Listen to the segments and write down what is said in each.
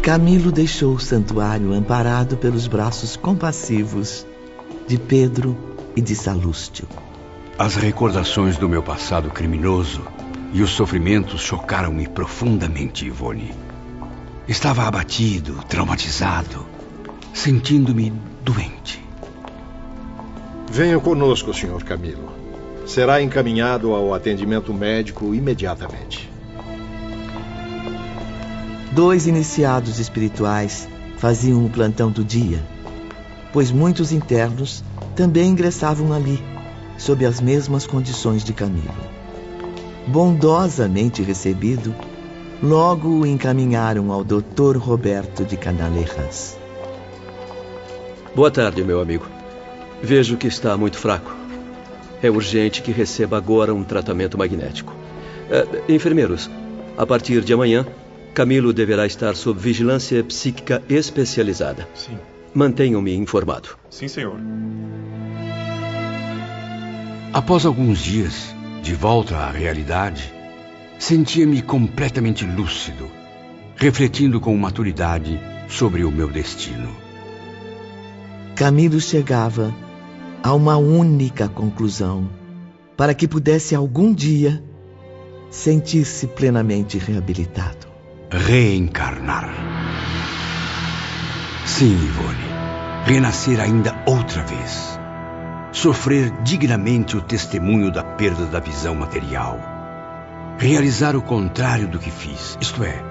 Camilo deixou o santuário amparado pelos braços compassivos de Pedro e de Salústio. As recordações do meu passado criminoso e os sofrimentos chocaram-me profundamente, Ivone. Estava abatido, traumatizado, sentindo-me doente. Venha conosco, Sr. Camilo. Será encaminhado ao atendimento médico imediatamente. 2 iniciados espirituais faziam o plantão do dia, pois muitos internos também ingressavam ali, sob as mesmas condições de Camilo. Bondosamente recebido, logo o encaminharam ao Dr. Roberto de Canalejas. Boa tarde, meu amigo. Vejo que está muito fraco. É urgente que receba agora um tratamento magnético. Enfermeiros, a partir de amanhã, Camilo deverá estar sob vigilância psíquica especializada. Sim. Mantenham-me informado. Sim, senhor. Após alguns dias, de volta à realidade, sentia-me completamente lúcido, refletindo com maturidade sobre o meu destino. Camilo chegava a uma única conclusão, para que pudesse algum dia sentir-se plenamente reabilitado. Reencarnar. Sim, Ivone. Renascer ainda outra vez. Sofrer dignamente o testemunho da perda da visão material. Realizar o contrário do que fiz, isto é,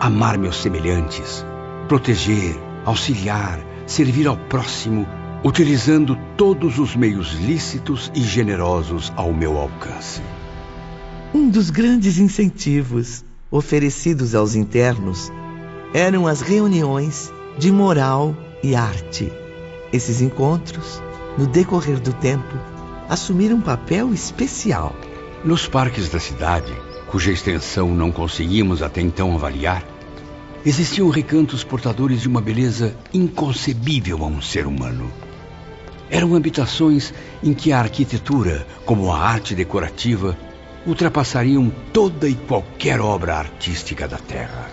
amar meus semelhantes, proteger, auxiliar, servir ao próximo, utilizando todos os meios lícitos e generosos ao meu alcance. Um dos grandes incentivos oferecidos aos internos eram as reuniões de moral e arte. Esses encontros, no decorrer do tempo, assumiram um papel especial. Nos parques da cidade, cuja extensão não conseguimos até então avaliar, existiam recantos portadores de uma beleza inconcebível a um ser humano. Eram habitações em que a arquitetura, como a arte decorativa, ultrapassariam toda e qualquer obra artística da Terra.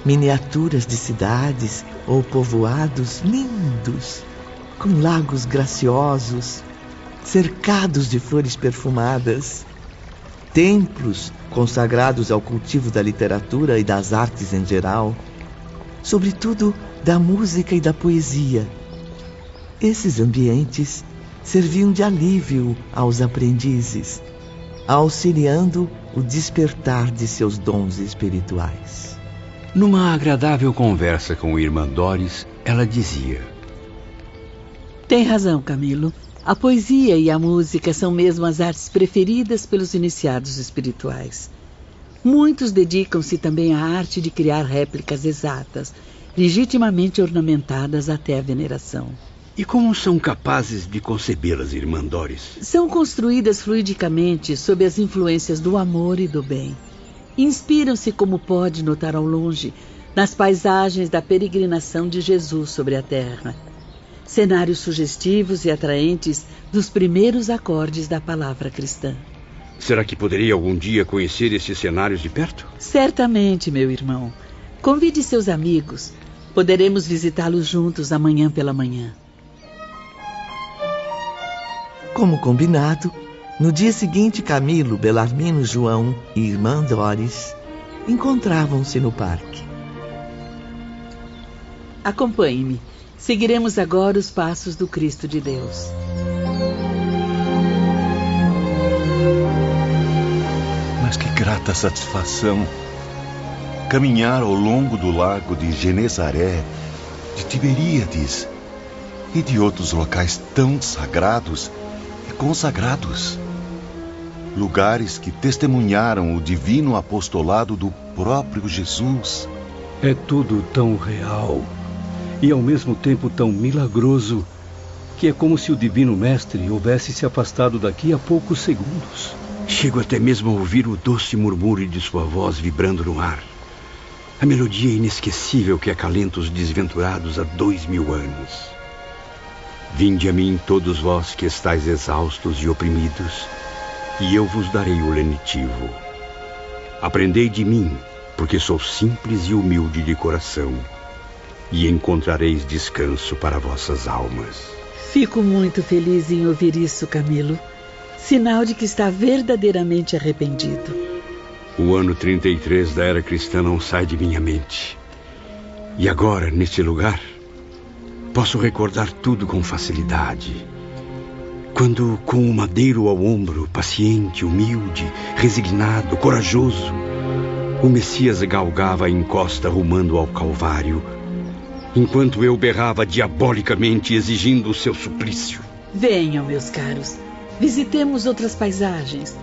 Miniaturas de cidades ou povoados lindos, com lagos graciosos, cercados de flores perfumadas, templos consagrados ao cultivo da literatura e das artes em geral, sobretudo da música e da poesia. Esses ambientes serviam de alívio aos aprendizes, auxiliando o despertar de seus dons espirituais. Numa agradável conversa com irmã Doris, ela dizia: Tem razão, Camilo. A poesia e a música são mesmo as artes preferidas pelos iniciados espirituais. Muitos dedicam-se também à arte de criar réplicas exatas, legitimamente ornamentadas até a veneração. E como são capazes de concebê-las, irmã Doris? São construídas fluidicamente sob as influências do amor e do bem. Inspiram-se, como pode notar ao longe, nas paisagens da peregrinação de Jesus sobre a terra. Cenários sugestivos e atraentes dos primeiros acordes da palavra cristã. Será que poderia algum dia conhecer esses cenários de perto? Certamente, meu irmão. Convide seus amigos. Poderemos visitá-los juntos amanhã pela manhã. Como combinado, no dia seguinte, Camilo, Belarmino, João e irmã Doris encontravam-se no parque. Acompanhe-me. Seguiremos agora os passos do Cristo de Deus. Mas que grata satisfação caminhar ao longo do lago de Genezaré, de Tiberíades e de outros locais tão sagrados e consagrados. Lugares que testemunharam o divino apostolado do próprio Jesus. É tudo tão real e ao mesmo tempo tão milagroso que é como se o Divino Mestre houvesse se afastado daqui a poucos segundos. Chego até mesmo a ouvir o doce murmúrio de sua voz vibrando no ar. A melodia inesquecível que acalenta os desventurados há 2000 anos. Vinde a mim todos vós que estáis exaustos e oprimidos, e eu vos darei o lenitivo. Aprendei de mim, porque sou simples e humilde de coração, e encontrareis descanso para vossas almas. Fico muito feliz em ouvir isso, Camilo. Sinal de que está verdadeiramente arrependido. O ano 33 da era cristã não sai de minha mente. E agora, neste lugar, posso recordar tudo com facilidade. Quando, com o madeiro ao ombro, paciente, humilde, resignado, corajoso, o Messias galgava a encosta rumando ao Calvário, enquanto eu berrava diabolicamente exigindo o seu suplício. Venham, meus caros, visitemos outras paisagens.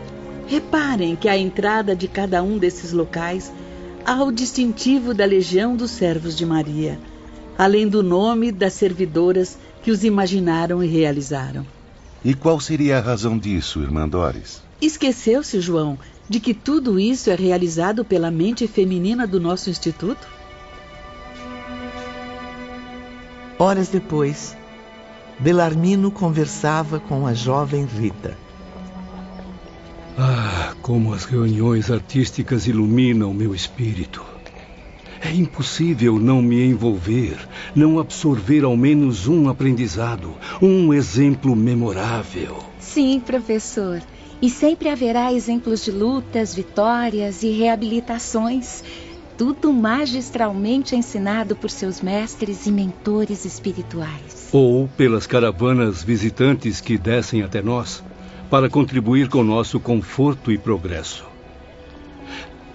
Reparem que à entrada de cada um desses locais há o distintivo da Legião dos Servos de Maria, além do nome das servidoras que os imaginaram e realizaram. E qual seria a razão disso, irmã Doris? Esqueceu-se, João, de que tudo isso é realizado pela mente feminina do nosso instituto? Horas depois, Belarmino conversava com a jovem Rita. Ah, como as reuniões artísticas iluminam meu espírito. É impossível não me envolver, não absorver ao menos um aprendizado, um exemplo memorável. Sim, professor. E sempre haverá exemplos de lutas, vitórias e reabilitações. Tudo magistralmente ensinado por seus mestres e mentores espirituais. Ou pelas caravanas visitantes que descem até nós, para contribuir com nosso conforto e progresso.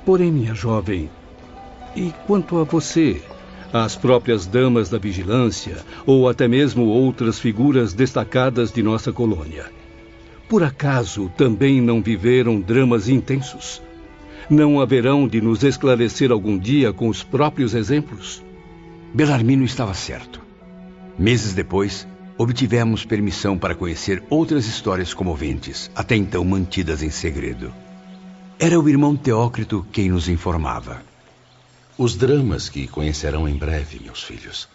Porém, minha jovem, e quanto a você, as próprias damas da vigilância, ou até mesmo outras figuras destacadas de nossa colônia, por acaso também não viveram dramas intensos? Não haverão de nos esclarecer algum dia com os próprios exemplos? Belarmino estava certo. Meses depois, obtivemos permissão para conhecer outras histórias comoventes, até então mantidas em segredo. Era o irmão Teócrito quem nos informava. Os dramas que conhecerão em breve, meus filhos,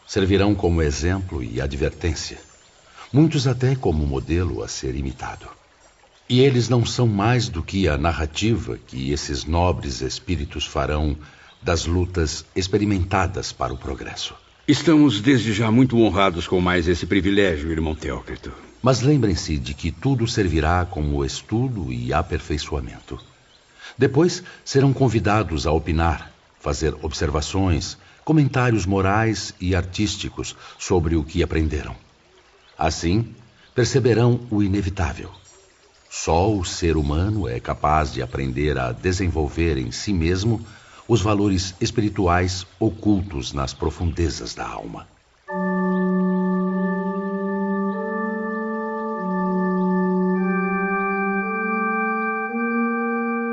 servirão como exemplo e advertência, muitos até como modelo a ser imitado. E eles não são mais do que a narrativa que esses nobres espíritos farão das lutas experimentadas para o progresso. Estamos desde já muito honrados com mais esse privilégio, irmão Teócrito. Mas lembrem-se de que tudo servirá como estudo e aperfeiçoamento. Depois serão convidados a opinar, fazer observações, comentários morais e artísticos sobre o que aprenderam. Assim, perceberão o inevitável. Só o ser humano é capaz de aprender a desenvolver em si mesmo os valores espirituais ocultos nas profundezas da alma.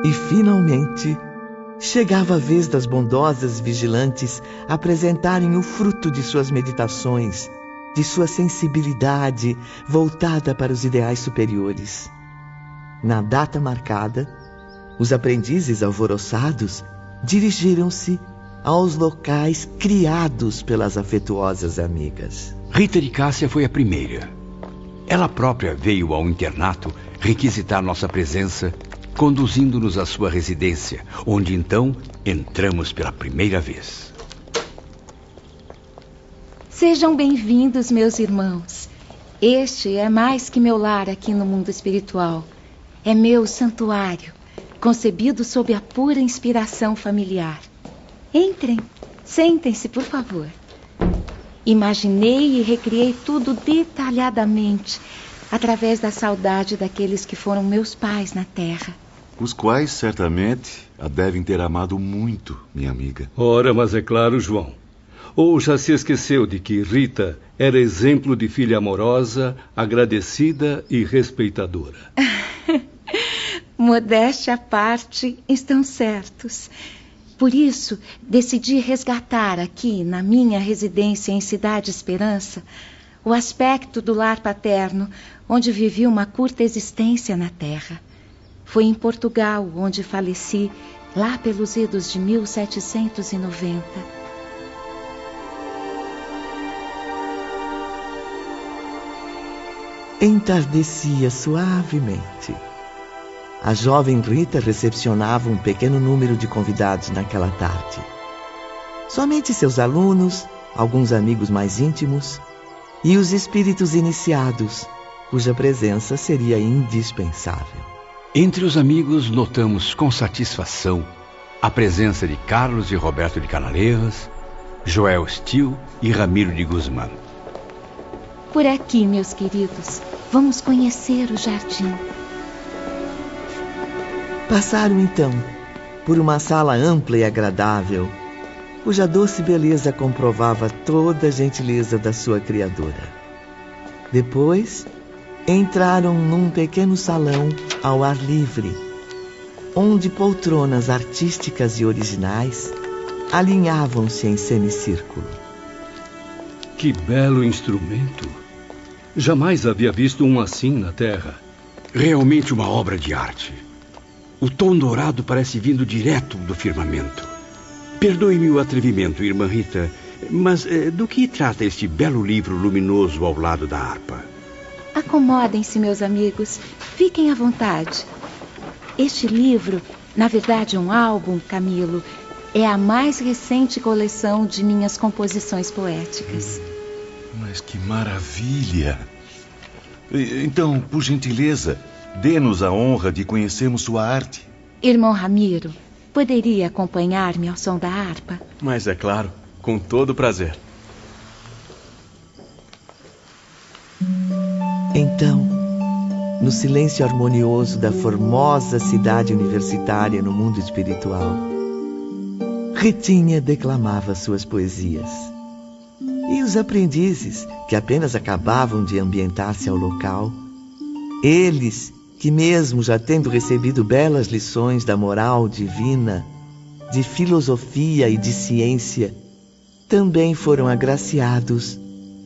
E, finalmente, chegava a vez das bondosas vigilantes apresentarem o fruto de suas meditações, de sua sensibilidade voltada para os ideais superiores. Na data marcada, os aprendizes alvoroçados dirigiram-se aos locais criados pelas afetuosas amigas. Rita de Cássia foi a primeira. Ela própria veio ao internato requisitar nossa presença, conduzindo-nos à sua residência, onde então entramos pela primeira vez. Sejam bem-vindos, meus irmãos. Este é mais que meu lar aqui no mundo espiritual. É meu santuário, concebido sob a pura inspiração familiar. Entrem, sentem-se, por favor. Imaginei e recriei tudo detalhadamente, através da saudade daqueles que foram meus pais na terra. Os quais, certamente, a devem ter amado muito, minha amiga. Ora, mas é claro, João. Ou já se esqueceu de que Rita era exemplo de filha amorosa, agradecida e respeitadora? Modéstia à parte, estão certos. Por isso, decidi resgatar aqui, na minha residência em Cidade Esperança, o aspecto do lar paterno, onde vivi uma curta existência na terra. Foi em Portugal onde faleci, lá pelos idos de 1790. Entardecia suavemente. a jovem Rita recepcionava um pequeno número de convidados naquela tarde. Somente seus alunos, alguns amigos mais íntimos e os espíritos iniciados, cuja presença seria indispensável. Entre os amigos, notamos com satisfação a presença de Carlos e Roberto de Canaleiras, Joel Still e Ramiro de Guzmán. Por aqui, meus queridos, vamos conhecer o jardim. Passaram, então, por uma sala ampla e agradável, cuja doce beleza comprovava toda a gentileza da sua criadora. Depois, entraram num pequeno salão ao ar livre, onde poltronas artísticas e originais alinhavam-se em semicírculo. Que belo instrumento! Jamais havia visto um assim na Terra. Realmente uma obra de arte. O tom dourado parece vindo direto do firmamento. Perdoe-me o atrevimento, irmã Rita, mas do que trata este belo livro luminoso ao lado da harpa? Acomodem-se, meus amigos. Fiquem à vontade. Este livro, na verdade um álbum, Camilo, é a mais recente coleção de minhas composições poéticas. Mas que maravilha! Então, por gentileza, dê-nos a honra de conhecermos sua arte. Irmão Ramiro, poderia acompanhar-me ao som da harpa? Mas é claro, com todo prazer. Então, no silêncio harmonioso da formosa cidade universitária no mundo espiritual, Ritinha declamava suas poesias. E os aprendizes, que apenas acabavam de ambientar-se ao local, eles que mesmo já tendo recebido belas lições da moral divina, de filosofia e de ciência, também foram agraciados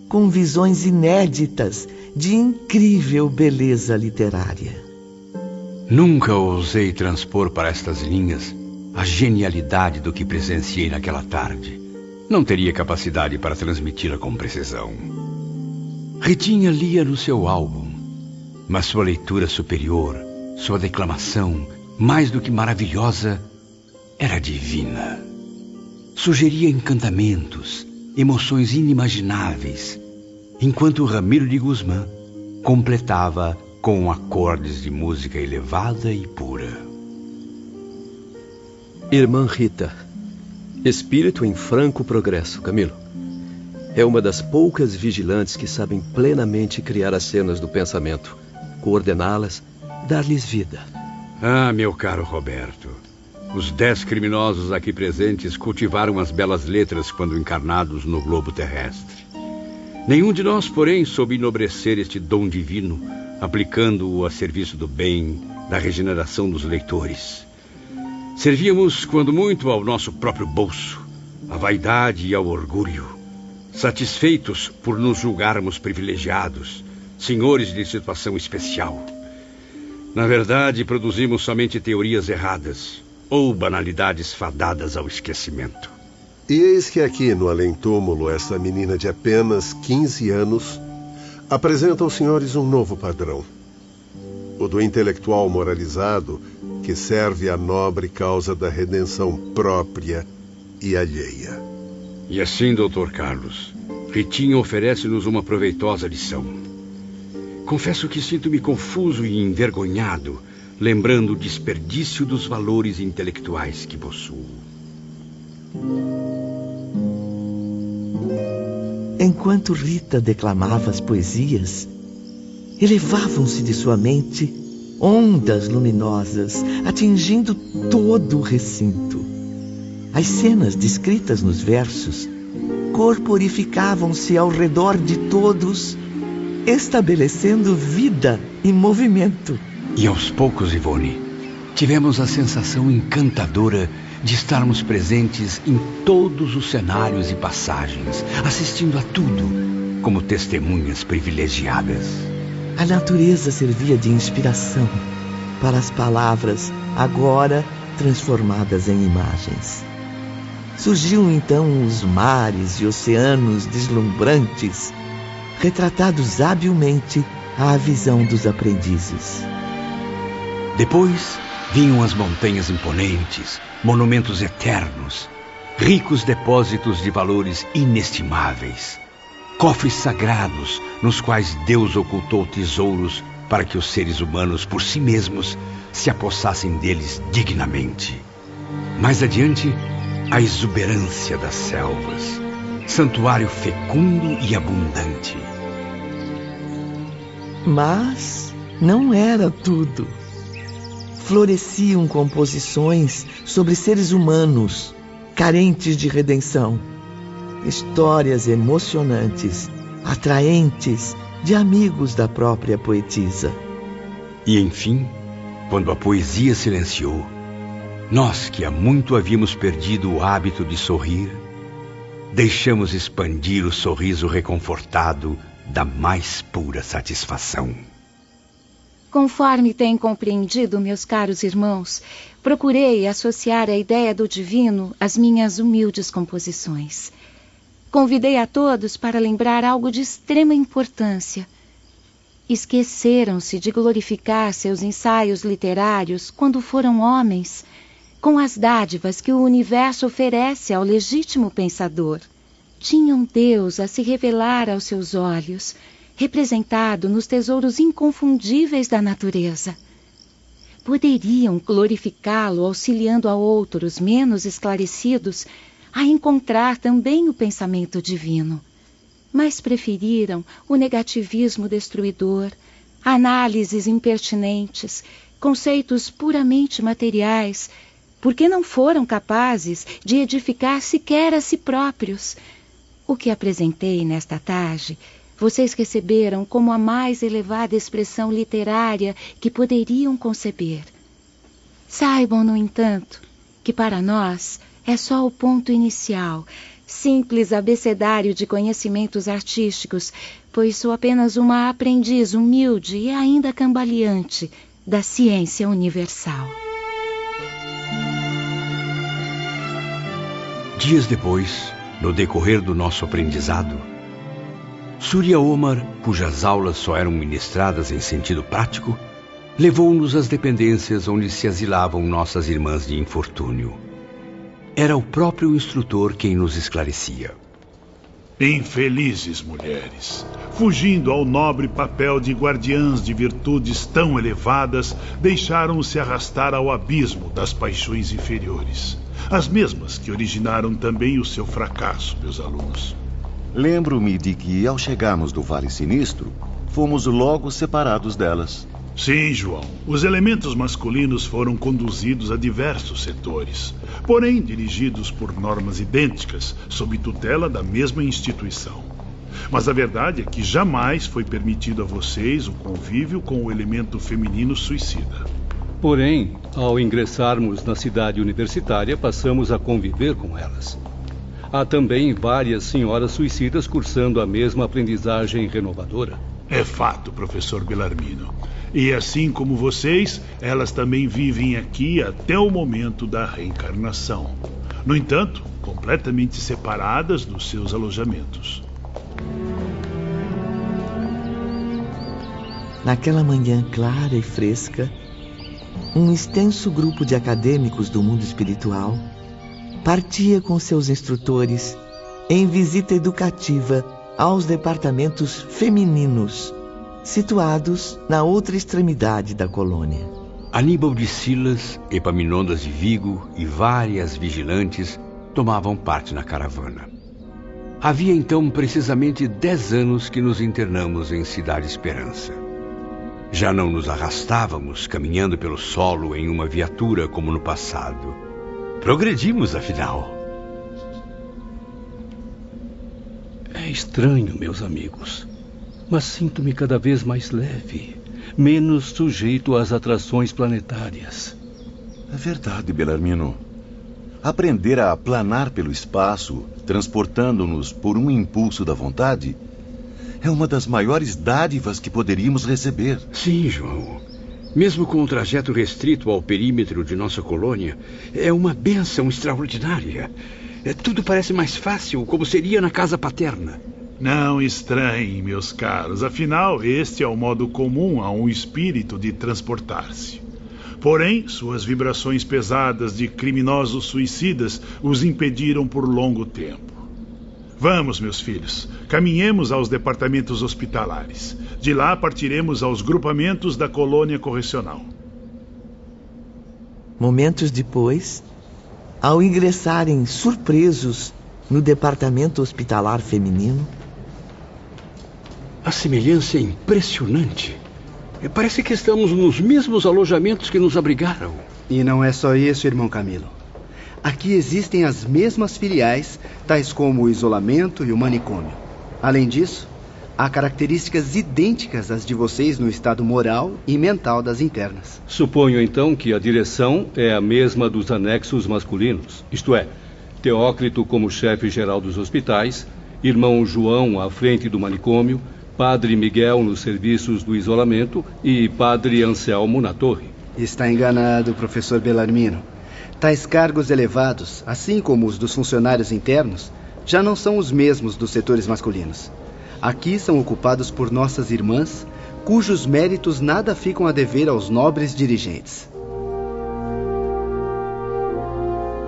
com visões inéditas de incrível beleza literária. Nunca ousei transpor para estas linhas a genialidade do que presenciei naquela tarde. Não teria capacidade para transmiti-la com precisão. Ritinha lia no seu álbum, mas sua leitura superior, sua declamação, mais do que maravilhosa, era divina. Sugeria encantamentos, emoções inimagináveis, enquanto Ramiro de Guzmán completava com acordes de música elevada e pura. Irmã Rita, espírito em franco progresso, Camilo. É uma das poucas vigilantes que sabem plenamente criar as cenas do pensamento, coordená-las, dar-lhes vida. Ah, meu caro Roberto, os 10 criminosos aqui presentes cultivaram as belas letras quando encarnados no globo terrestre. Nenhum de nós, porém, soube enobrecer este dom divino, aplicando-o a serviço do bem, da regeneração dos leitores. Servíamos, quando muito, ao nosso próprio bolso, à vaidade e ao orgulho, satisfeitos por nos julgarmos privilegiados, senhores de situação especial. Na verdade, produzimos somente teorias erradas ou banalidades fadadas ao esquecimento. E eis que aqui no além-túmulo, essa menina de apenas 15 anos apresenta aos senhores um novo padrão. O do intelectual moralizado que serve à nobre causa da redenção própria e alheia. E assim, Dr. Carlos, Ritinha oferece-nos uma proveitosa lição. Confesso que sinto-me confuso e envergonhado, lembrando o desperdício dos valores intelectuais que possuo. Enquanto Rita declamava as poesias, elevavam-se de sua mente ondas luminosas, atingindo todo o recinto. As cenas descritas nos versos corporificavam-se ao redor de todos, estabelecendo vida e movimento. E aos poucos, Ivone, tivemos a sensação encantadora de estarmos presentes em todos os cenários e passagens, assistindo a tudo como testemunhas privilegiadas. A natureza servia de inspiração para as palavras, agora transformadas em imagens. Surgiam então os mares e oceanos deslumbrantes, retratados habilmente à visão dos aprendizes. Depois vinham as montanhas imponentes, monumentos eternos, ricos depósitos de valores inestimáveis, cofres sagrados nos quais Deus ocultou tesouros para que os seres humanos por si mesmos se apossassem deles dignamente. Mais adiante, a exuberância das selvas, santuário fecundo e abundante. Mas não era tudo. Floresciam composições sobre seres humanos, carentes de redenção. Histórias emocionantes, atraentes, de amigos da própria poetisa. E, enfim, quando a poesia silenciou, nós que há muito havíamos perdido o hábito de sorrir, deixamos expandir o sorriso reconfortado da mais pura satisfação. Conforme têm compreendido, meus caros irmãos, procurei associar a ideia do divino às minhas humildes composições. Convidei a todos para lembrar algo de extrema importância. Esqueceram-se de glorificar seus ensaios literários quando foram homens, com as dádivas que o universo oferece ao legítimo pensador. Tinham Deus a se revelar aos seus olhos, representado nos tesouros inconfundíveis da natureza. Poderiam glorificá-lo auxiliando a outros menos esclarecidos a encontrar também o pensamento divino, mas preferiram o negativismo destruidor, análises impertinentes, conceitos puramente materiais, porque não foram capazes de edificar sequer a si próprios. O que apresentei nesta tarde, vocês receberam como a mais elevada expressão literária que poderiam conceber. Saibam, no entanto, que para nós é só o ponto inicial, simples abecedário de conhecimentos artísticos, pois sou apenas uma aprendiz humilde e ainda cambaleante da ciência universal. Dias depois, no decorrer do nosso aprendizado, Surya Omar, cujas aulas só eram ministradas em sentido prático, levou-nos às dependências onde se asilavam nossas irmãs de infortúnio. Era o próprio instrutor quem nos esclarecia. Infelizes mulheres, fugindo ao nobre papel de guardiãs de virtudes tão elevadas, deixaram-se arrastar ao abismo das paixões inferiores. As mesmas que originaram também o seu fracasso, meus alunos. Lembro-me de que, ao chegarmos do Vale Sinistro, fomos logo separados delas. Sim, João. Os elementos masculinos foram conduzidos a diversos setores, porém dirigidos por normas idênticas, sob tutela da mesma instituição. Mas a verdade é que jamais foi permitido a vocês o convívio com o elemento feminino suicida. Porém, ao ingressarmos na cidade universitária, passamos a conviver com elas. Há também várias senhoras suicidas cursando a mesma aprendizagem renovadora. É fato, professor Bellarmino. E assim como vocês, elas também vivem aqui até o momento da reencarnação. No entanto, completamente separadas dos seus alojamentos. Naquela manhã clara e fresca, um extenso grupo de acadêmicos do mundo espiritual partia com seus instrutores em visita educativa aos departamentos femininos, situados na outra extremidade da colônia. Aníbal de Silas, Epaminondas de Vigo e várias vigilantes tomavam parte na caravana. Havia então precisamente 10 anos que nos internamos em Cidade Esperança. Já não nos arrastávamos caminhando pelo solo em uma viatura como no passado. Progredimos, afinal. É estranho, meus amigos, mas sinto-me cada vez mais leve, menos sujeito às atrações planetárias. É verdade, Bellarmino. Aprender a planar pelo espaço, transportando-nos por um impulso da vontade, é uma das maiores dádivas que poderíamos receber. Sim, João. Mesmo com o trajeto restrito ao perímetro de nossa colônia, é uma bênção extraordinária. Tudo parece mais fácil, como seria na casa paterna. Não estranhem, meus caros. Afinal, este é o modo comum a um espírito de transportar-se. Porém, suas vibrações pesadas de criminosos suicidas os impediram por longo tempo. Vamos, meus filhos, caminhemos aos departamentos hospitalares. De lá partiremos aos grupamentos da colônia correcional. Momentos depois, ao ingressarem surpresos no departamento hospitalar feminino, a semelhança é impressionante. Parece que estamos nos mesmos alojamentos que nos abrigaram. E não é só isso, irmão Camilo. Aqui existem as mesmas filiais, tais como o isolamento e o manicômio. Além disso, há características idênticas às de vocês no estado moral e mental das internas. Suponho, então, que a direção é a mesma dos anexos masculinos. Isto é, Teócrito como chefe-geral dos hospitais, irmão João à frente do manicômio, Padre Miguel nos serviços do isolamento e Padre Anselmo na torre. Está enganado, professor Bellarmino. Tais cargos elevados, assim como os dos funcionários internos, já não são os mesmos dos setores masculinos. Aqui são ocupados por nossas irmãs, cujos méritos nada ficam a dever aos nobres dirigentes.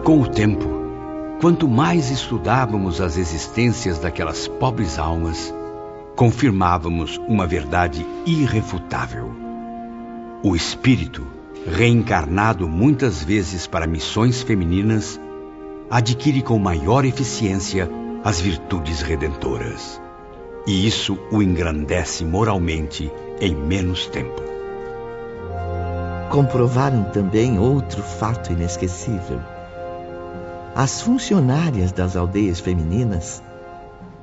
Com o tempo, quanto mais estudávamos as existências daquelas pobres almas, confirmávamos uma verdade irrefutável. O espírito, reencarnado muitas vezes para missões femininas, adquire com maior eficiência as virtudes redentoras. E isso o engrandece moralmente em menos tempo. Comprovaram também outro fato inesquecível. As funcionárias das aldeias femininas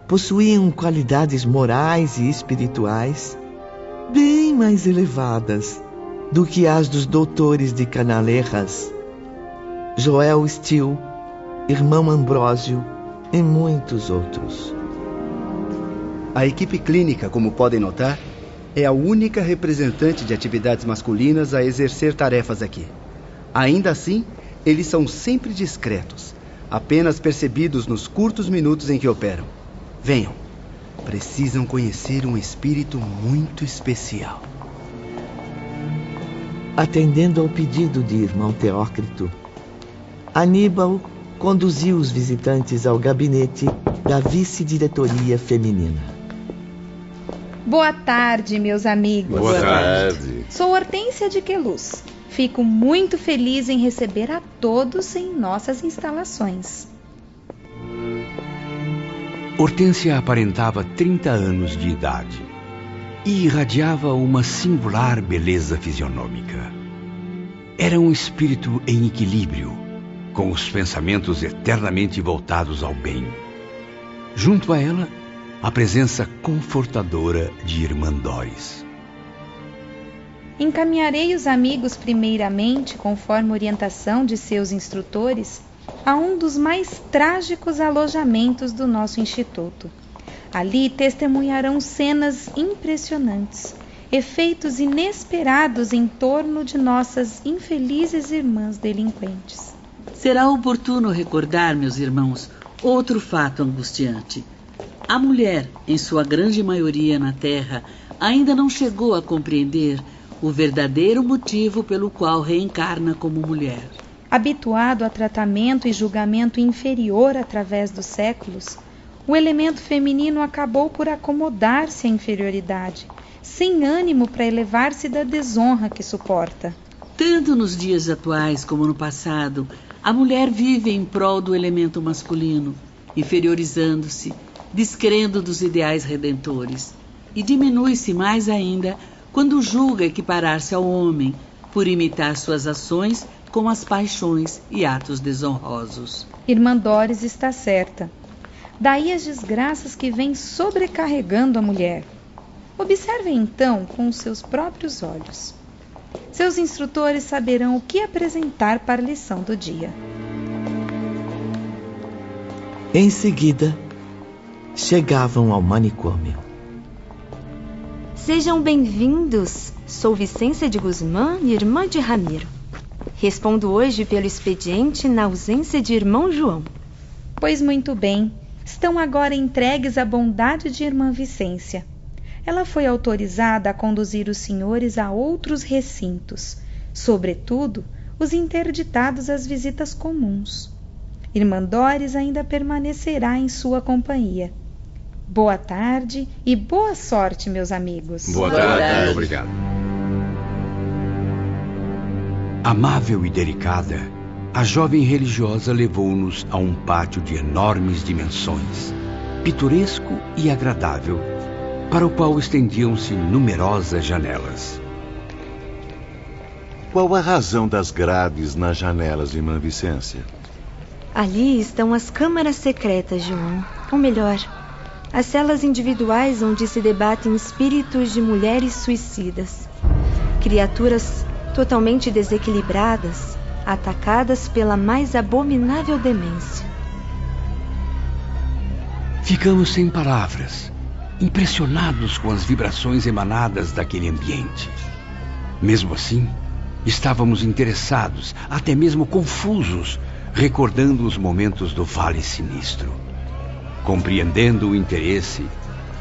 possuíam qualidades morais e espirituais bem mais elevadas do que as dos doutores de Canalejas, Joel Steele, irmão Ambrósio e muitos outros. A equipe clínica, como podem notar, é a única representante de atividades masculinas a exercer tarefas aqui. Ainda assim, eles são sempre discretos, apenas percebidos nos curtos minutos em que operam. Venham, precisam conhecer um espírito muito especial. Atendendo ao pedido de irmão Teócrito, Aníbal conduziu os visitantes ao gabinete da vice-diretoria feminina. Boa tarde, meus amigos. Boa tarde. Sou Hortência de Queluz. Fico muito feliz em receber a todos em nossas instalações. Hortência aparentava 30 anos de idade e irradiava uma singular beleza fisionômica. Era um espírito em equilíbrio, com os pensamentos eternamente voltados ao bem. Junto a ela, a presença confortadora de Irmã Doris. Encaminharei os amigos primeiramente, conforme orientação de seus instrutores, a um dos mais trágicos alojamentos do nosso instituto. Ali testemunharão cenas impressionantes, efeitos inesperados em torno de nossas infelizes irmãs delinquentes. Será oportuno recordar, meus irmãos, outro fato angustiante. A mulher, em sua grande maioria na Terra, ainda não chegou a compreender o verdadeiro motivo pelo qual reencarna como mulher. Habituado a tratamento e julgamento inferior através dos séculos, o elemento feminino acabou por acomodar-se à inferioridade, sem ânimo para elevar-se da desonra que suporta. Tanto nos dias atuais como no passado, a mulher vive em prol do elemento masculino, inferiorizando-se, descrendo dos ideais redentores, e diminui-se mais ainda quando julga equiparar-se ao homem, por imitar suas ações com as paixões e atos desonrosos. Irmã Doris está certa. Daí as desgraças que vêm sobrecarregando a mulher. Observem então com os seus próprios olhos. Seus instrutores saberão o que apresentar para a lição do dia. Em seguida, chegavam ao manicômio. Sejam bem-vindos. Sou Vicência de Guzmán, irmã de Ramiro. Respondo hoje pelo expediente na ausência de irmão João. Pois muito bem, estão agora entregues à bondade de irmã Vicência. Ela foi autorizada a conduzir os senhores a outros recintos, sobretudo os interditados às visitas comuns. Irmã Doris ainda permanecerá em sua companhia. Boa tarde e boa sorte, meus amigos. Boa tarde. Obrigado. Amável e delicada, a jovem religiosa levou-nos a um pátio de enormes dimensões, pitoresco e agradável, para o qual estendiam-se numerosas janelas. Qual a razão das grades nas janelas, irmã Vicência? Ali estão as câmaras secretas, João. Ou melhor, as celas individuais onde se debatem espíritos de mulheres suicidas. Criaturas totalmente desequilibradas, atacadas pela mais abominável demência. Ficamos sem palavras, impressionados com as vibrações emanadas daquele ambiente. Mesmo assim, estávamos interessados, até mesmo confusos, recordando os momentos do Vale Sinistro. Compreendendo o interesse,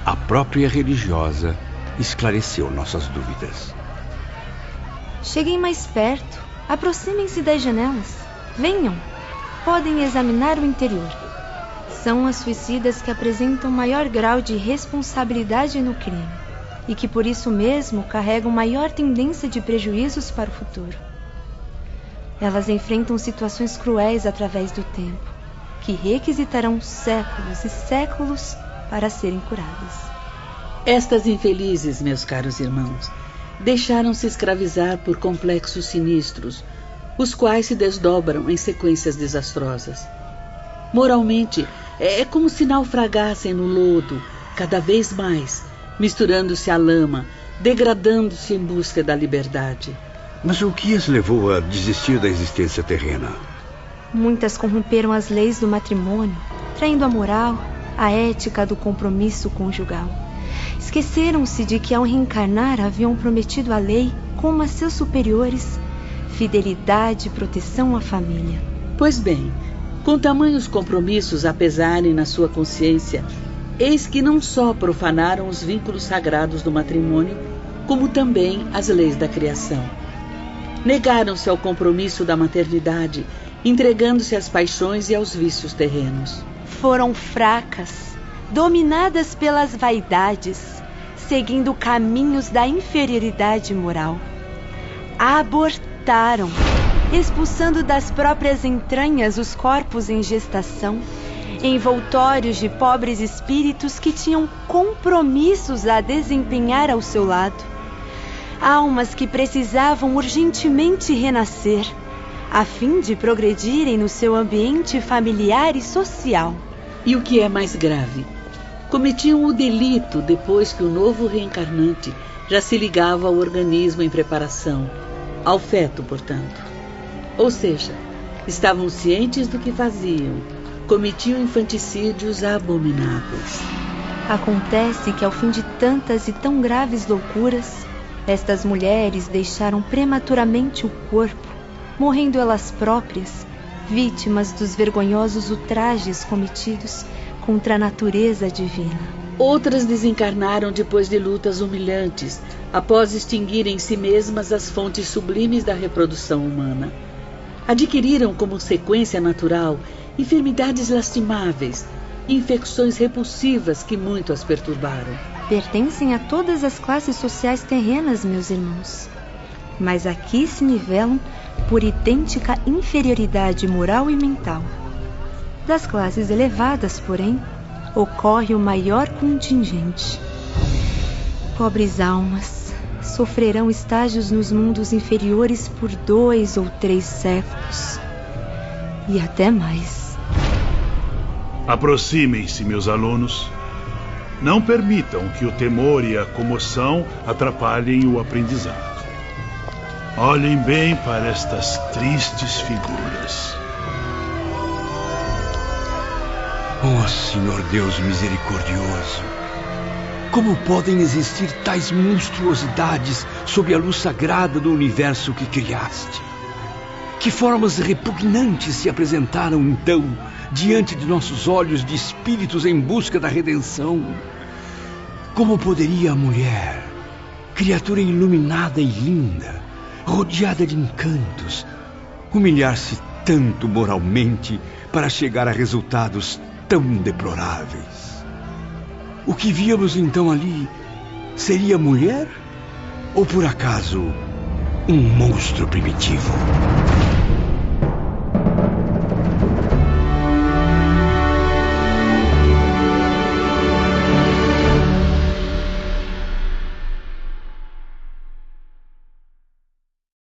a própria religiosa esclareceu nossas dúvidas. Cheguem mais perto, aproximem-se das janelas. Venham, podem examinar o interior. São as suicidas que apresentam maior grau de responsabilidade no crime e que por isso mesmo carregam maior tendência de prejuízos para o futuro. Elas enfrentam situações cruéis através do tempo, que requisitarão séculos e séculos para serem curadas. Estas infelizes, meus caros irmãos, deixaram-se escravizar por complexos sinistros, os quais se desdobram em sequências desastrosas. Moralmente, é como se naufragassem no lodo, cada vez mais, misturando-se à lama, degradando-se em busca da liberdade. Mas o que as levou a desistir da existência terrena? Muitas corromperam as leis do matrimônio, traindo a moral, a ética do compromisso conjugal. Esqueceram-se de que ao reencarnar haviam prometido à lei, como a seus superiores, fidelidade e proteção à família. Pois bem, com tamanhos compromissos a pesarem na sua consciência, eis que não só profanaram os vínculos sagrados do matrimônio, como também as leis da criação. Negaram-se ao compromisso da maternidade, entregando-se às paixões e aos vícios terrenos. Foram fracas, dominadas pelas vaidades, seguindo caminhos da inferioridade moral. Abortaram, expulsando das próprias entranhas os corpos em gestação, envoltórios de pobres espíritos que tinham compromissos a desempenhar ao seu lado. Almas que precisavam urgentemente renascer, a fim de progredirem no seu ambiente familiar e social. E o que é mais grave, cometiam o delito depois que o novo reencarnante já se ligava ao organismo em preparação, ao feto, portanto. Ou seja, estavam cientes do que faziam, cometiam infanticídios abomináveis. Acontece que ao fim de tantas e tão graves loucuras, estas mulheres deixaram prematuramente o corpo, morrendo elas próprias, vítimas dos vergonhosos ultrajes cometidos contra a natureza divina. Outras desencarnaram depois de lutas humilhantes, após extinguirem em si mesmas as fontes sublimes da reprodução humana. Adquiriram como sequência natural enfermidades lastimáveis, infecções repulsivas que muito as perturbaram. Pertencem a todas as classes sociais terrenas, meus irmãos. Mas aqui se nivelam por idêntica inferioridade moral e mental. Das classes elevadas, porém, ocorre o maior contingente. Pobres almas sofrerão estágios nos mundos inferiores por 2 ou 3 séculos. E até mais. Aproximem-se, meus alunos. Não permitam que o temor e a comoção atrapalhem o aprendizado. Olhem bem para estas tristes figuras. Oh, Senhor Deus misericordioso! Como podem existir tais monstruosidades sob a luz sagrada do universo que criaste? Que formas repugnantes se apresentaram, então, diante de nossos olhos de espíritos em busca da redenção? Como poderia a mulher, criatura iluminada e linda, rodeada de encantos, humilhar-se tanto moralmente para chegar a resultados tão deploráveis. O que víamos então ali seria mulher ou por acaso um monstro primitivo?